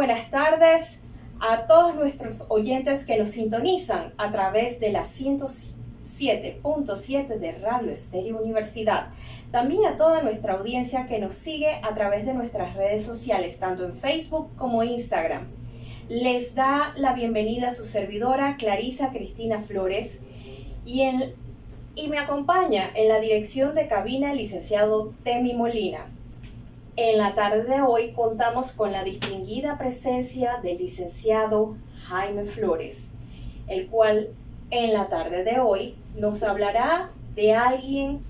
buenas tardes a todos nuestros oyentes que nos sintonizan a través de la 107.7 de Radio Estéreo Universidad. También a toda nuestra audiencia que nos sigue a través de nuestras redes sociales, tanto en Facebook como Instagram. Les da la bienvenida a su servidora Clarisa Cristina Flores y me acompaña en la dirección de cabina el licenciado Temi Molina. En la tarde de hoy contamos con la distinguida presencia del licenciado Jaime Flores, el cual en la tarde de hoy nos hablará de alguien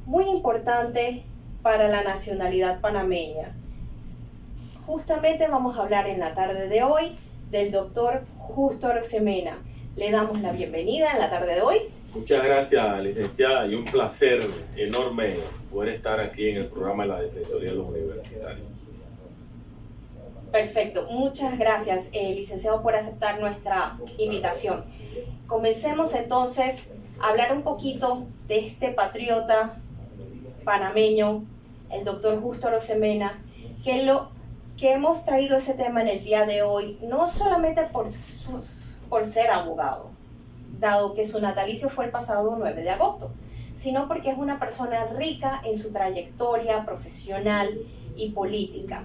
muy importante para la nacionalidad panameña. Justamente vamos a hablar en la tarde de hoy del doctor Justo Arosemena. Le damos la bienvenida en la tarde de hoy. Muchas gracias, licenciada, y un placer enorme poder estar aquí en el programa de la Defensoría de los Universitarios. Perfecto, muchas gracias, licenciado, por aceptar nuestra invitación. Comencemos entonces a hablar un poquito de este patriota panameño, el doctor Justo Arosemena, que hemos traído ese tema en el día de hoy, no solamente por ser abogado, dado que su natalicio fue el pasado 9 de agosto, sino porque es una persona rica en su trayectoria profesional y política.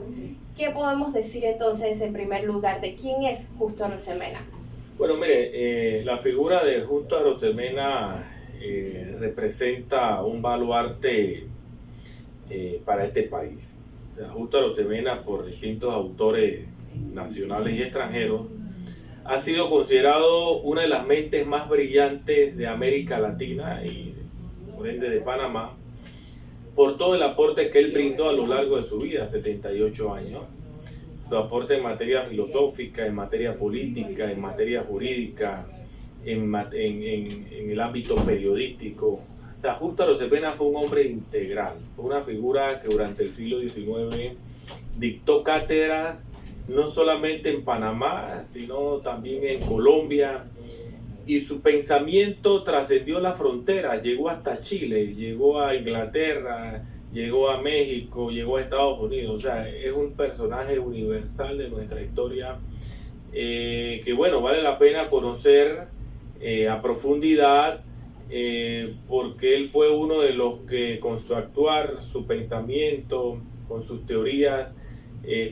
¿Qué podemos decir entonces en primer lugar de quién es Justo Arosemena? Bueno, mire, la figura de Justo Arosemena representa un baluarte para este país. Justo Arosemena, por distintos autores nacionales y extranjeros, ha sido considerado una de las mentes más brillantes de América Latina y por ende de Panamá, por todo el aporte que él brindó a lo largo de su vida, 78 años. Su aporte en materia filosófica, en materia política, en materia jurídica, en el ámbito periodístico. Justo Arosemena fue un hombre integral, fue una figura que durante el siglo XIX dictó cátedras no solamente en Panamá, sino también en Colombia, y su pensamiento trascendió las fronteras, llegó hasta Chile, llegó a Inglaterra, llegó a México, llegó a Estados Unidos. O sea, es un personaje universal de nuestra historia que, bueno, vale la pena conocer a profundidad, porque él fue uno de los que con su actuar, su pensamiento, con sus teorías,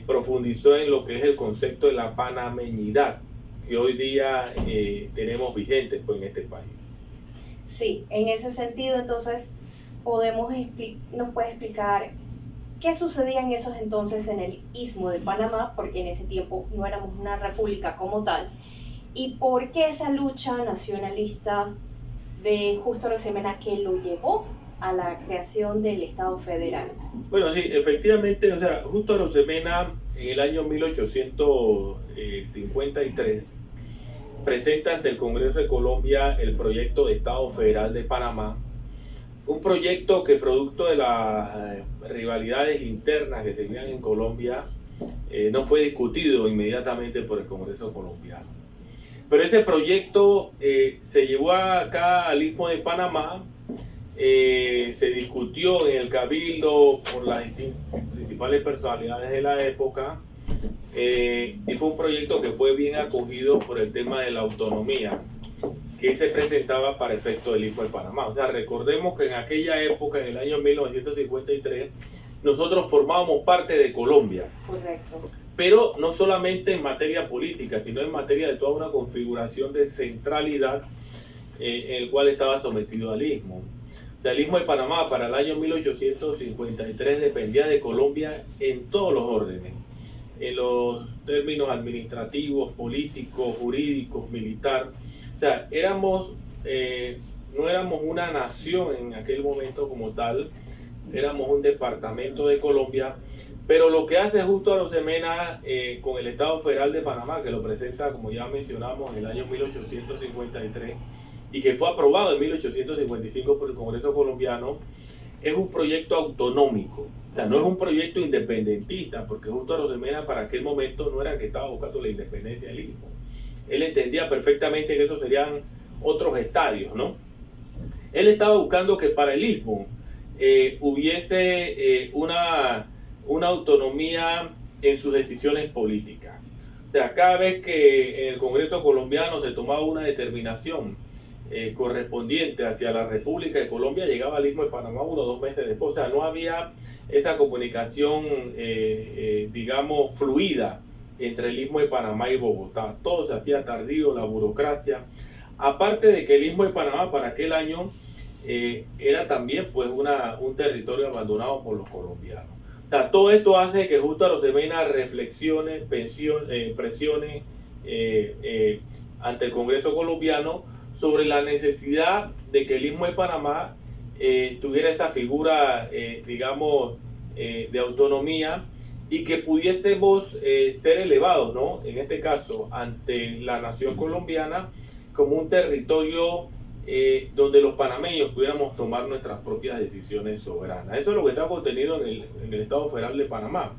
profundizó en lo que es el concepto de la panameñidad que hoy día tenemos vigente pues, en este país. Sí, en ese sentido entonces nos puede explicar qué sucedía en esos entonces en el Istmo de Panamá, porque en ese tiempo no éramos una república como tal, y por qué esa lucha nacionalista de Justo Arosemena que lo llevó a la creación del Estado Federal. Bueno, sí, efectivamente, o sea, Justo Arosemena en el año 1853 presenta ante el Congreso de Colombia el proyecto de Estado Federal de Panamá, un proyecto que producto de las rivalidades internas que se vivían en Colombia no fue discutido inmediatamente por el Congreso colombiano. Pero ese proyecto se llevó acá al Istmo de Panamá, se discutió en el Cabildo por las principales personalidades de la época, y fue un proyecto que fue bien acogido por el tema de la autonomía que se presentaba para efecto del Istmo de Panamá. O sea, recordemos que en aquella época, en el año 1953, nosotros formábamos parte de Colombia. Correcto. Pero no solamente en materia política, sino en materia de toda una configuración de centralidad en el cual estaba sometido al Istmo. O sea, el Istmo de Panamá para el año 1853 dependía de Colombia en todos los órdenes, en los términos administrativos, políticos, jurídicos, militar. O sea, no éramos una nación en aquel momento como tal, éramos un departamento de Colombia. Pero lo que hace Justo Arosemena con el Estado Federal de Panamá, que lo presenta, como ya mencionamos, en el año 1853 y que fue aprobado en 1855 por el Congreso colombiano, es un proyecto autonómico. O sea, no es un proyecto independentista, porque Justo Arosemena para aquel momento no era que estaba buscando la independencia del Istmo. Él entendía perfectamente que esos serían otros estadios, ¿no? Él estaba buscando que para el Istmo hubiese una autonomía en sus decisiones políticas. O sea, cada vez que en el Congreso colombiano se tomaba una determinación correspondiente hacia la República de Colombia, llegaba al Istmo de Panamá 1 o 2 meses después. O sea, no había esa comunicación, digamos, fluida entre el Istmo de Panamá y Bogotá. Todo se hacía tardío, la burocracia. Aparte de que el Istmo de Panamá para aquel año era también pues un territorio abandonado por los colombianos. O sea, todo esto hace que Justo Arosemena reflexione, presione ante el Congreso colombiano sobre la necesidad de que el Istmo de Panamá tuviera esa figura, digamos, de autonomía y que pudiésemos ser elevados, ¿no? En este caso, ante la nación colombiana como un territorio donde los panameños pudiéramos tomar nuestras propias decisiones soberanas. Eso es lo que está contenido en el Estado Federal de Panamá,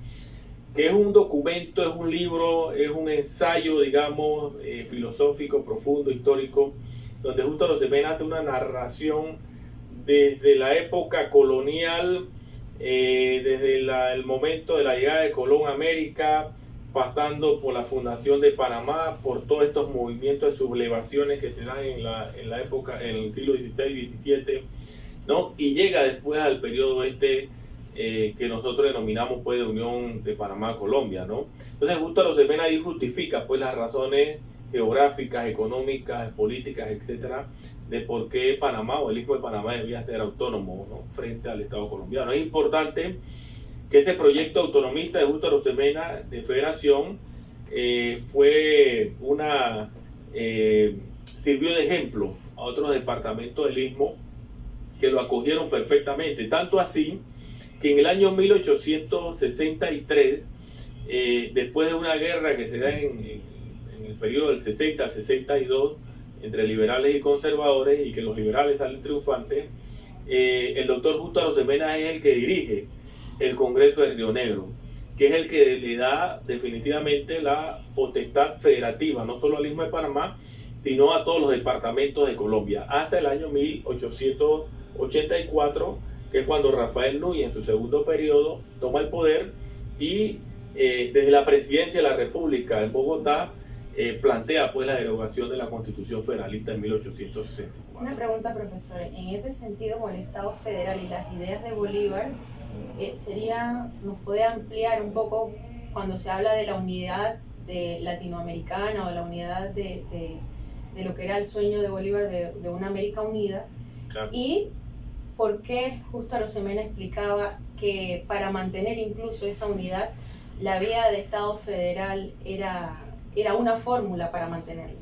que es un documento, es un libro, es un ensayo, digamos, filosófico, profundo, histórico, donde Justo Arosemena hace una narración desde la época colonial, desde el momento de la llegada de Colón a América, pasando por la fundación de Panamá, por todos estos movimientos de sublevaciones que se dan en la época, en el siglo XVI y XVII, ¿no? Y llega después al periodo que nosotros denominamos pues de Unión de Panamá-Colombia, ¿no? Entonces Justo Arosemena ahí justifica pues las razones geográficas, económicas, políticas, etcétera, de por qué Panamá o el Istmo de Panamá debía ser autónomo, ¿no? Frente al Estado colombiano. Es importante que este proyecto autonomista de Justo Arosemena de federación sirvió de ejemplo a otros departamentos del Istmo que lo acogieron perfectamente, tanto así que en el año 1863, después de una guerra que se da en el periodo del 60 al 62 entre liberales y conservadores, y que los liberales salen triunfantes, el doctor Justo Arosemena es el que dirige el Congreso de Río Negro, que es el que le da definitivamente la potestad federativa, no solo al Istmo de Panamá, sino a todos los departamentos de Colombia, hasta el año 1884, que es cuando Rafael Núñez, en su segundo periodo, toma el poder y desde la presidencia de la República en Bogotá plantea pues la derogación de la Constitución Federalista en 1864. Una pregunta, profesor. En ese sentido, con el Estado federal y las ideas de Bolívar, nos puede ampliar un poco cuando se habla de la unidad latinoamericana o de la unidad de lo que era el sueño de Bolívar de una América unida. Claro. Y por qué Justo Arosemena explicaba que para mantener incluso esa unidad, la vía de Estado federal era una fórmula para mantenerlo.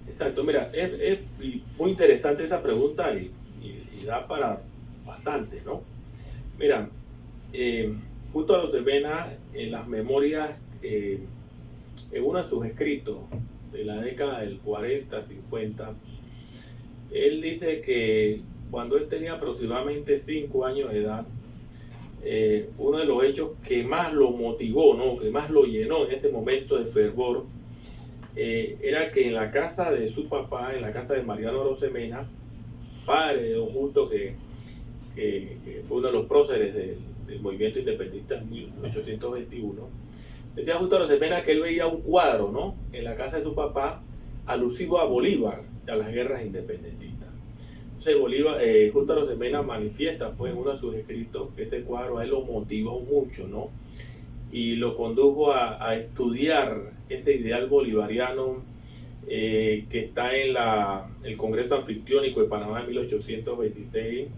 Exacto, mira, es muy interesante esa pregunta y da para bastante, ¿no? Mira, Justo Arosemena en las memorias, en uno de sus escritos de la década del 40, 50, él dice que cuando él tenía aproximadamente 5 años de edad, uno de los hechos que más lo motivó, ¿no? Que más lo llenó en ese momento de fervor, era que en la casa de su papá, en la casa de Mariano Arosemena, padre de don Justo, que fue uno de los próceres del movimiento independentista en 1821, decía Justo Arosemena que él veía un cuadro, ¿no? En la casa de su papá, alusivo a Bolívar y a las guerras independentistas. Entonces Justo Arosemena manifiesta pues en uno de sus escritos que ese cuadro a él lo motivó mucho, ¿no? Y lo condujo a estudiar ese ideal bolivariano que está en el Congreso Anfictiónico de Panamá en 1826,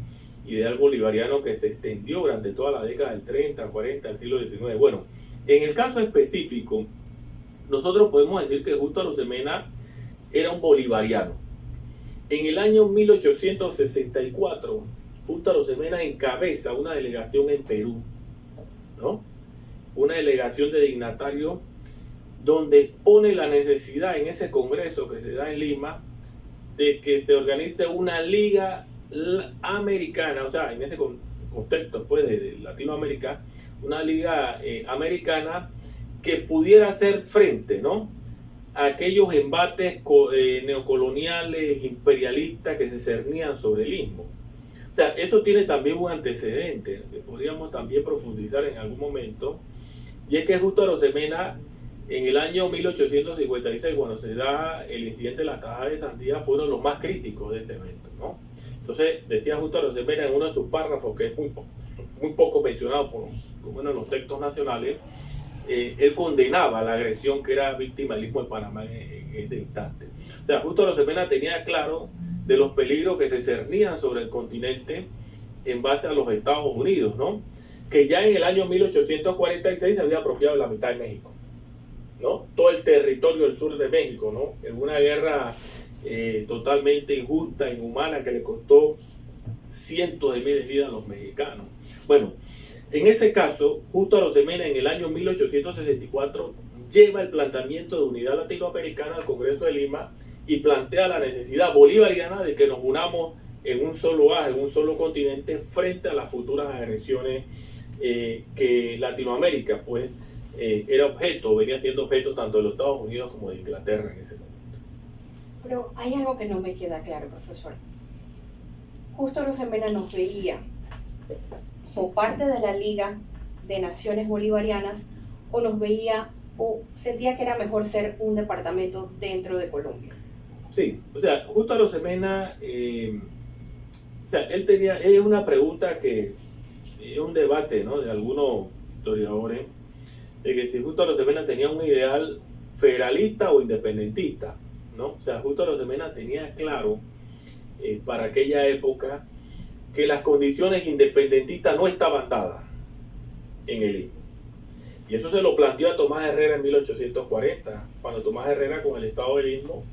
ideal bolivariano que se extendió durante toda la década del 30, 40, del siglo XIX. Bueno, en el caso específico, nosotros podemos decir que Justo Arosemena era un bolivariano. En el año 1864, Justo Arosemena encabeza una delegación en Perú, ¿no? Una delegación de dignatarios donde expone la necesidad en ese congreso que se da en Lima de que se organice una liga americana, o sea, en ese contexto pues de Latinoamérica, una liga americana que pudiera hacer frente, ¿no?, a aquellos embates neocoloniales, imperialistas que se cernían sobre el Istmo. O sea, eso tiene también un antecedente que podríamos también profundizar en algún momento, Y es que Justo Arosemena, en el año 1856, cuando se da el incidente de la tajada de Sandía, fueron los más críticos de ese evento, ¿no? Entonces, decía Justo Arosemena en uno de sus párrafos, que es muy poco mencionado por lo menos en los textos nacionales, él condenaba la agresión que era victimalismo de Panamá en ese instante. O sea, Justo Arosemena tenía claro de los peligros que se cernían sobre el continente en base a los Estados Unidos, ¿no? Que ya en el año 1846 se había apropiado la mitad de México, ¿no? Todo el territorio del sur de México, ¿no? En una guerra totalmente injusta, inhumana, que le costó cientos de miles de vidas a los mexicanos. Bueno, en ese caso, Justo Arosemena en el año 1864 lleva el planteamiento de unidad latinoamericana al Congreso de Lima y plantea la necesidad bolivariana de que nos unamos en un solo eje, en un solo continente, frente a las futuras agresiones que Latinoamérica pues venía siendo objeto tanto de los Estados Unidos como de Inglaterra en ese momento. Pero hay algo que no me queda claro, profesor. Justo Arosemena nos veía como parte de la Liga de Naciones Bolivarianas, o nos veía o sentía que era mejor ser un departamento dentro de Colombia. Sí, o sea, Justo Arosemena, o sea, es una pregunta que es un debate, ¿no?, de algunos historiadores, de que si Justo Arosemena tenía un ideal federalista o independentista, ¿no? O sea, Justo Arosemena tenía claro para aquella época que las condiciones independentistas no estaban dadas en el Istmo. Y eso se lo planteó a Tomás Herrera en 1840, cuando Tomás Herrera con el Estado del Istmo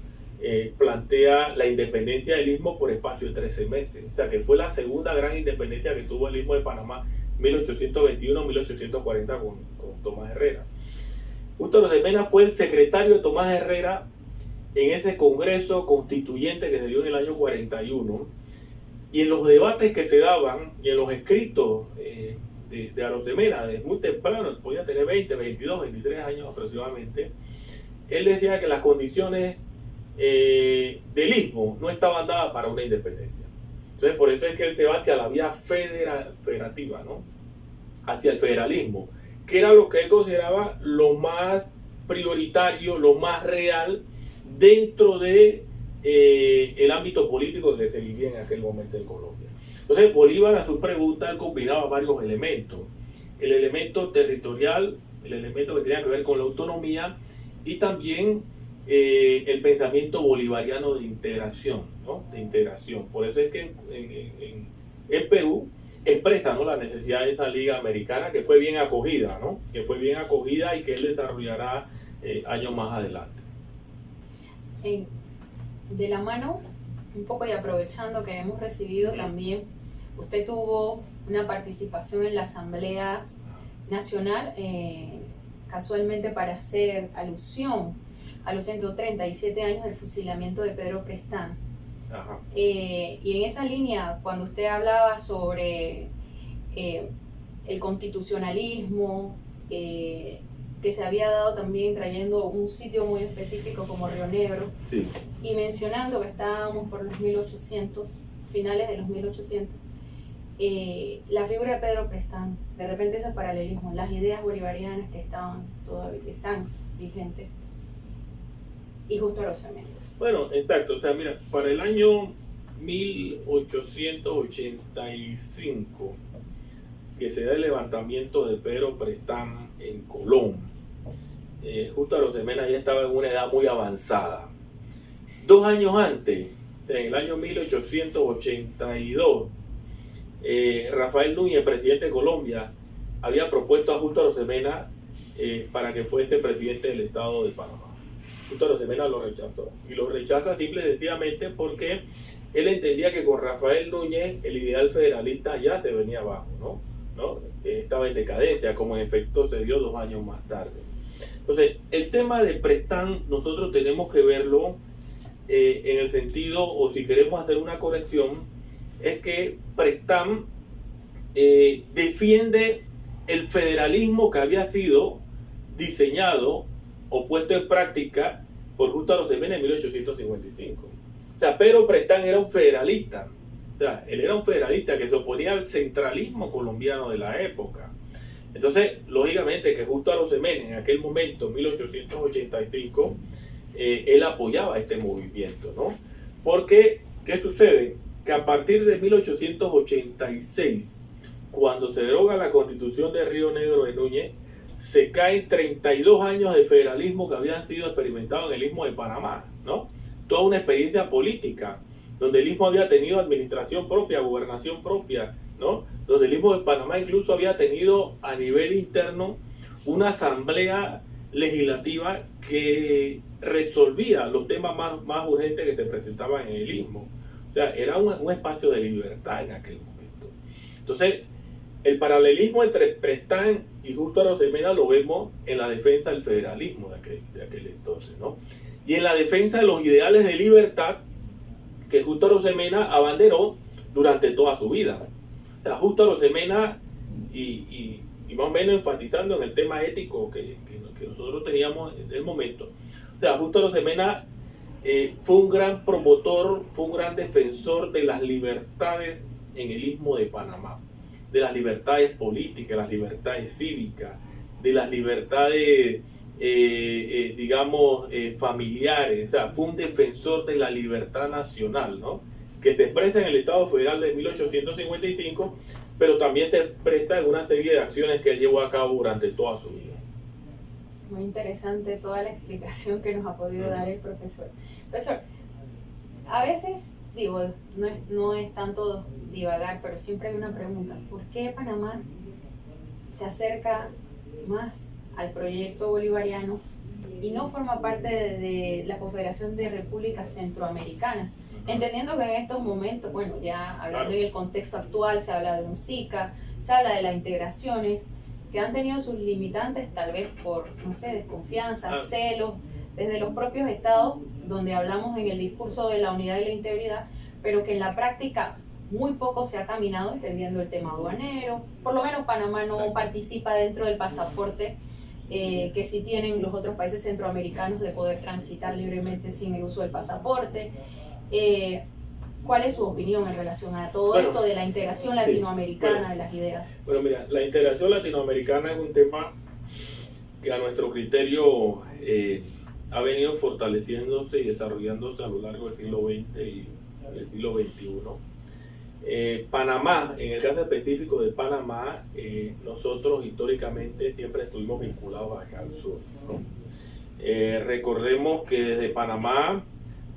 plantea la independencia del Istmo por espacio de 13 meses. O sea, que fue la segunda gran independencia que tuvo el Istmo de Panamá, 1821-1840 con Tomás Herrera. Justo Arosemena fue el secretario de Tomás Herrera en ese Congreso Constituyente que se dio en el año 41, y en los debates que se daban y en los escritos de Arosemena, desde muy temprano, podía tener 20, 22, 23 años aproximadamente, él decía que las condiciones del Istmo no estaban dadas para una independencia. Entonces, por eso es que él se va hacia la vía federativa, ¿no?, hacia el federalismo, que era lo que él consideraba lo más prioritario, lo más real dentro de el ámbito político que se vivía en aquel momento en Colombia. Entonces, Bolívar, a su pregunta, él combinaba varios elementos: el elemento territorial, el elemento que tenía que ver con la autonomía, y también el pensamiento bolivariano de integración, ¿no?, de integración. Por eso es que en Perú expresa, ¿no?, la necesidad de esa liga americana, que fue bien acogida, ¿no?, que fue bien acogida y que él desarrollará años más adelante. De la mano, un poco y aprovechando que hemos recibido también, usted tuvo una participación en la Asamblea Nacional, casualmente para hacer alusión a los 137 años del fusilamiento de Pedro Prestán. Ajá. Y en esa línea, cuando usted hablaba sobre el constitucionalismo, que se había dado también trayendo un sitio muy específico como Río Negro, Sí. y mencionando que estábamos por los 1800, finales de los 1800, la figura de Pedro Prestán, de repente ese paralelismo, las ideas bolivarianas que están vigentes, y Justo Arosemena. Bueno, exacto, o sea, mira, para el año 1885, que se da el levantamiento de Pedro Prestán en Colón, Justo Arosemena ya estaba en una edad muy avanzada. 2 años antes, en el año 1882, Rafael Núñez, presidente de Colombia, había propuesto a Justo Arosemena para que fuese presidente del Estado de Panamá. Justo Arosemena lo rechazó, y lo rechaza simple y sencillamente porque él entendía que con Rafael Núñez el ideal federalista ya se venía abajo, ¿no? Estaba en decadencia, como en efecto se dio 2 años más tarde. Entonces, el tema de Prestán nosotros tenemos que verlo en el sentido, o si queremos hacer una corrección, es que Prestán defiende el federalismo que había sido diseñado o puesto en práctica por Justo Arosemena en 1855. O sea, Pedro Prestán era un federalista. O sea, él era un federalista que se oponía al centralismo colombiano de la época. Entonces, lógicamente que Justo Arosemena en aquel momento, en 1885, él apoyaba este movimiento, ¿no? Porque, ¿qué sucede? Que a partir de 1886, cuando se deroga la Constitución de Río Negro de Núñez, se caen 32 años de federalismo que habían sido experimentados en el Istmo de Panamá, ¿no? Toda una experiencia política, donde el Istmo había tenido administración propia, gobernación propia, ¿no? Donde el Istmo de Panamá incluso había tenido a nivel interno una asamblea legislativa que resolvía los temas más urgentes que se presentaban en el Istmo. O sea, era un espacio de libertad en aquel momento. Entonces, el paralelismo entre Prestán y Justo Arosemena lo vemos en la defensa del federalismo de aquel entonces, ¿no? Y en la defensa de los ideales de libertad que Justo Arosemena abanderó durante toda su vida. O sea, Justo Arosemena, y más o menos enfatizando en el tema ético que nosotros teníamos en el momento, o sea, Justo Arosemena fue un gran promotor, fue un gran defensor de las libertades en el Istmo de Panamá, de las libertades políticas, las libertades cívicas, de las libertades, familiares. O sea, fue un defensor de la libertad nacional, ¿no? Que se expresa en el Estado Federal de 1855, pero también se expresa en una serie de acciones que él llevó a cabo durante toda su vida. Muy interesante toda la explicación que nos ha podido dar el profesor. Profesor, a veces, digo, no es tanto divagar, pero siempre hay una pregunta. ¿Por qué Panamá se acerca más al proyecto bolivariano y no forma parte de la Confederación de Repúblicas Centroamericanas? Entendiendo que en estos momentos, bueno, ya hablando en el contexto actual, se habla de un SICA, se habla de las integraciones, que han tenido sus limitantes, tal vez por, no sé, desconfianza, celos, desde los propios estados, donde hablamos en el discurso de la unidad y la integridad, pero que en la práctica muy poco se ha caminado entendiendo el tema aduanero. Por lo menos Panamá no participa dentro del pasaporte que sí tienen los otros países centroamericanos de poder transitar libremente sin el uso del pasaporte. ¿Cuál es su opinión en relación a todo esto de la integración latinoamericana de las ideas? Bueno, mira, la integración latinoamericana es un tema que a nuestro criterio ha venido fortaleciéndose y desarrollándose a lo largo del siglo XX y del siglo XXI. Panamá, en el caso específico de Panamá, nosotros históricamente siempre estuvimos vinculados acá al sur, ¿no? Recordemos que desde Panamá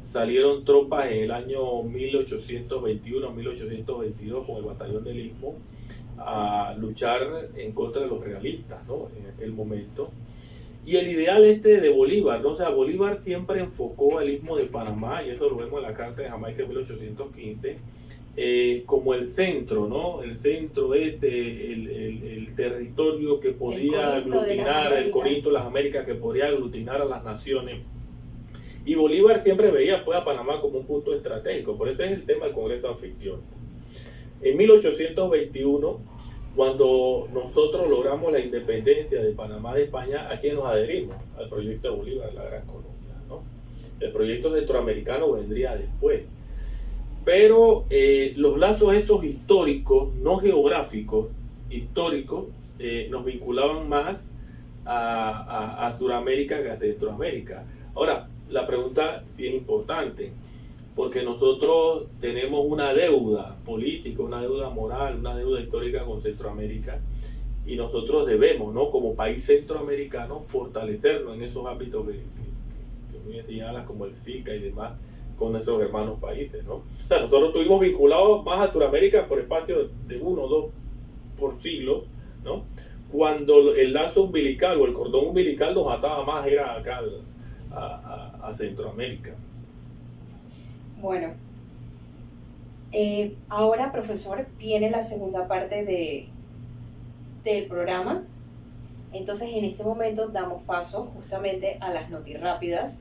salieron tropas en el año 1821-1822 con el batallón del Istmo a luchar en contra de los realistas, ¿no? En aquel momento. Y el ideal de Bolívar, ¿no? O sea, Bolívar siempre enfocó al Istmo de Panamá, y eso lo vemos en la Carta de Jamaica de 1815, como el centro, ¿no? El centro el territorio que podía aglutinar, el Corinto de las Américas, que podía aglutinar a las naciones. Y Bolívar siempre veía pues, a Panamá como un punto estratégico, por eso es el tema del Congreso Anfitrión. En 1821, cuando nosotros logramos la independencia de Panamá de España, ¿a quién nos adherimos? Al proyecto de Bolívar, la Gran Colombia, ¿no? El proyecto centroamericano vendría después. Pero los lazos estos históricos, no geográficos, históricos, nos vinculaban más a Sudamérica que a Centroamérica. Ahora, la pregunta sí es importante, porque nosotros tenemos una deuda política, una deuda moral, una deuda histórica con Centroamérica, y nosotros debemos, ¿no? Como país centroamericano, fortalecernos en esos ámbitos que muy señalas, como el SICA y demás, con nuestros hermanos países, ¿no? O sea, nosotros estuvimos vinculados más a Sudamérica por espacio de 1 o 2 por siglo, ¿no? Cuando el lazo umbilical o el cordón umbilical nos ataba más era acá a Centroamérica. Bueno, ahora, profesor, viene la segunda parte del programa. Entonces, en este momento damos paso justamente a las notirrápidas.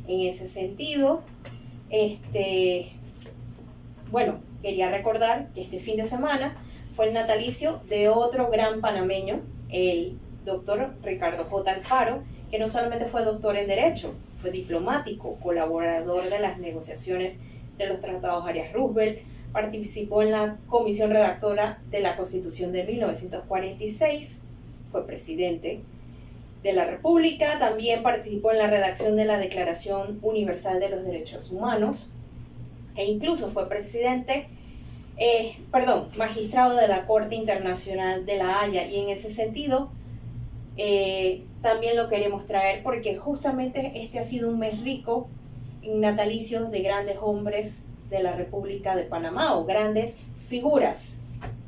En ese sentido, quería recordar que este fin de semana fue el natalicio de otro gran panameño, el doctor Ricardo J. Alfaro, que no solamente fue doctor en Derecho, fue diplomático, colaborador de las negociaciones de los tratados Arias-Roosevelt, participó en la comisión redactora de la Constitución de 1946, fue presidente de la República, también participó en la redacción de la Declaración Universal de los Derechos Humanos e incluso fue magistrado de la Corte Internacional de La Haya, y en ese sentido también lo queremos traer porque justamente este ha sido un mes rico en natalicios de grandes hombres de la República de Panamá o grandes figuras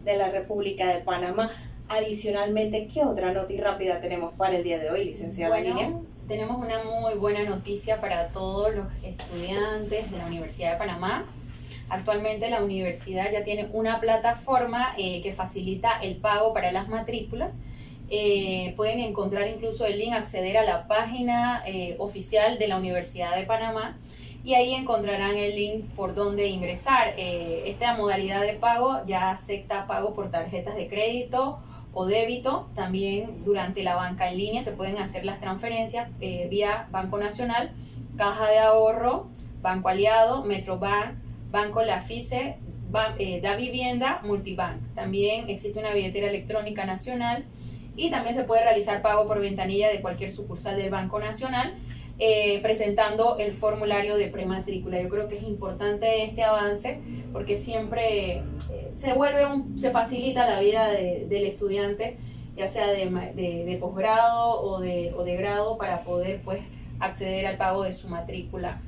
de la República de Panamá. Adicionalmente, ¿qué otra noti rápida tenemos para el día de hoy, licenciada Lilia? Tenemos una muy buena noticia para todos los estudiantes de la Universidad de Panamá. Actualmente la universidad ya tiene una plataforma que facilita el pago para las matrículas. Pueden encontrar incluso el link, acceder a la página oficial de la Universidad de Panamá, y ahí encontrarán el link por donde ingresar. Esta modalidad de pago ya acepta pago por tarjetas de crédito o débito. También durante la banca en línea se pueden hacer las transferencias vía Banco Nacional, Caja de Ahorro, Banco Aliado, Metrobank, Banco Lafice, Da Vivienda, Multibank. También existe una billetera electrónica nacional y también se puede realizar pago por ventanilla de cualquier sucursal del Banco Nacional, presentando el formulario de prematrícula. Yo creo que es importante este avance porque siempre se facilita la vida del estudiante, ya sea de posgrado o de grado, para poder pues acceder al pago de su matrícula.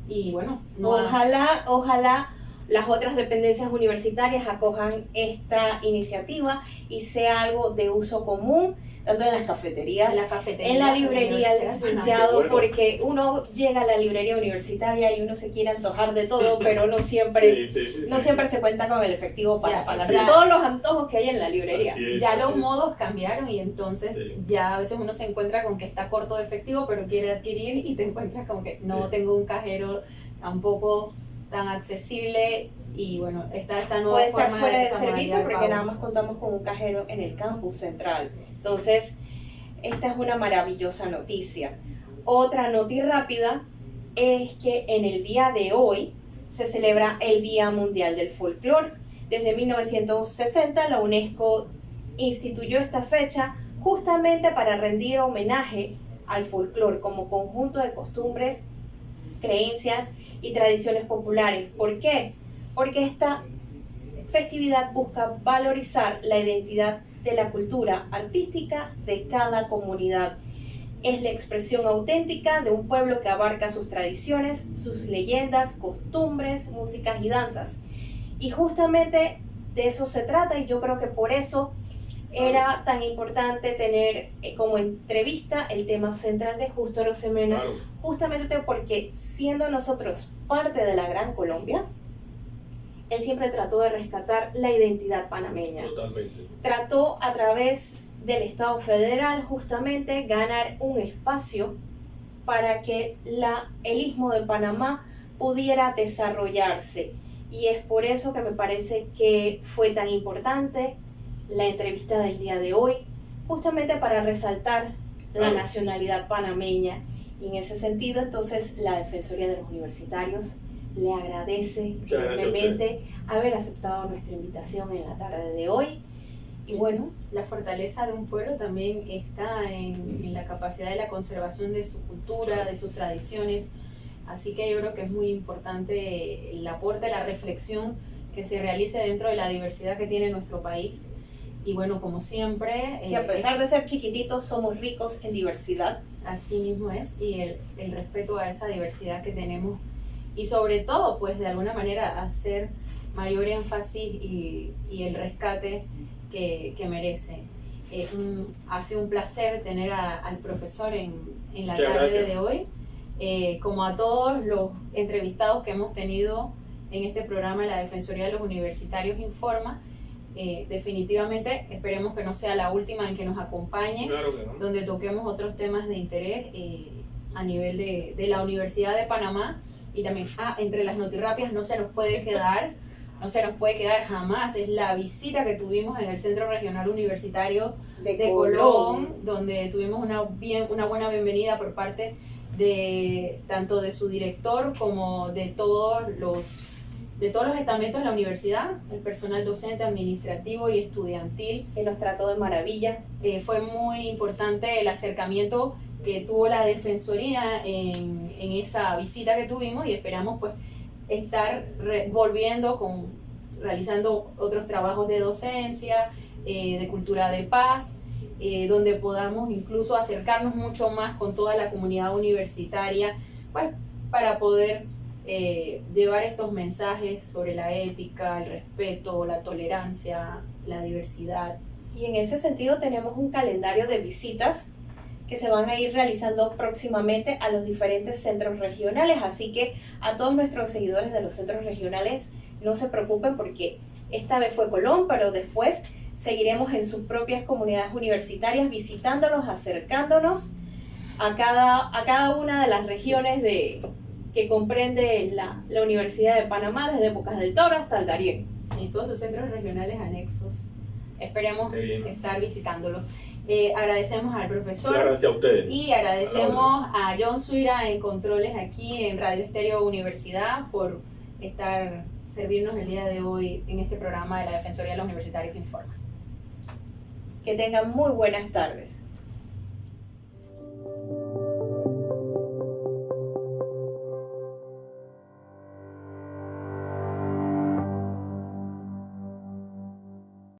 Y bueno, ojalá las otras dependencias universitarias acojan esta iniciativa y sea algo de uso común, tanto en las cafeterías, en la librería, licenciado, porque uno llega a la librería universitaria y uno se quiere antojar de todo, pero no siempre se cuenta con el efectivo para pagar todos los antojos que hay en la librería. Los modos cambiaron y entonces ya a veces uno se encuentra con que está corto de efectivo, pero quiere adquirir y te encuentras como que no tengo un cajero tampoco tan accesible. Y bueno, esta nueva puede forma estar fuera de servicio de porque nada más contamos con un cajero en el campus central. Entonces, esta es una maravillosa noticia. Otra noticia rápida es que en el día de hoy se celebra el Día Mundial del Folclore. Desde 1960 la UNESCO instituyó esta fecha justamente para rendir homenaje al folclore como conjunto de costumbres, creencias y tradiciones populares. ¿Por qué? Porque esta festividad busca valorizar la identidad de la cultura artística de cada comunidad. Es la expresión auténtica de un pueblo que abarca sus tradiciones, sus leyendas, costumbres, músicas y danzas. Y justamente de eso se trata, y yo creo que por eso era tan importante tener como entrevista el tema central de Justo Arosemena, justamente porque siendo nosotros parte de la Gran Colombia, él siempre trató de rescatar la identidad panameña. Totalmente. Trató a través del Estado federal justamente ganar un espacio para que el Istmo de Panamá pudiera desarrollarse. Y es por eso que me parece que fue tan importante la entrevista del día de hoy, justamente para resaltar la nacionalidad panameña. Y en ese sentido, entonces, la Defensoría de los Universitarios le agradece enormemente haber aceptado nuestra invitación en la tarde de hoy. Y bueno, la fortaleza de un pueblo también está en la capacidad de la conservación de su cultura, de sus tradiciones. Así que yo creo que es muy importante el aporte, la reflexión que se realice dentro de la diversidad que tiene nuestro país. Y bueno, como siempre, que a pesar de ser chiquititos, somos ricos en diversidad. Así mismo es, y el respeto a esa diversidad que tenemos. Y sobre todo, pues de alguna manera hacer mayor énfasis y el rescate que merece. Ha sido un placer tener al profesor en la tarde de hoy. Como a todos los entrevistados que hemos tenido en este programa, la Defensoría de los Universitarios Informa, definitivamente esperemos que no sea la última en que nos acompañe, donde toquemos otros temas de interés a nivel de la Universidad de Panamá. Y también, entre las notirrapias no se nos puede quedar jamás, es la visita que tuvimos en el Centro Regional Universitario de Colón, donde tuvimos una buena bienvenida por parte tanto de su director como de todos de todos los estamentos de la universidad, el personal docente, administrativo y estudiantil. Que nos trató de maravilla. Fue muy importante el acercamiento que tuvo la Defensoría en esa visita que tuvimos, y esperamos pues estar realizando otros trabajos de docencia, de cultura de paz, donde podamos incluso acercarnos mucho más con toda la comunidad universitaria, pues para poder llevar estos mensajes sobre la ética, el respeto, la tolerancia, la diversidad. Y en ese sentido tenemos un calendario de visitas que se van a ir realizando próximamente a los diferentes centros regionales, así que a todos nuestros seguidores de los centros regionales no se preocupen, porque esta vez fue Colón, pero después seguiremos en sus propias comunidades universitarias visitándonos, acercándonos a cada una de las regiones que comprende la Universidad de Panamá, desde Bocas del Toro hasta el Darién. Sí, todos sus centros regionales anexos. Esperemos estar visitándolos. Agradecemos al profesor. Gracias a ustedes. Y agradecemos a John Suira en controles aquí en Radio Estéreo Universidad por servirnos el día de hoy en este programa de la Defensoría de los Universitarios Informa. Que tengan muy buenas tardes.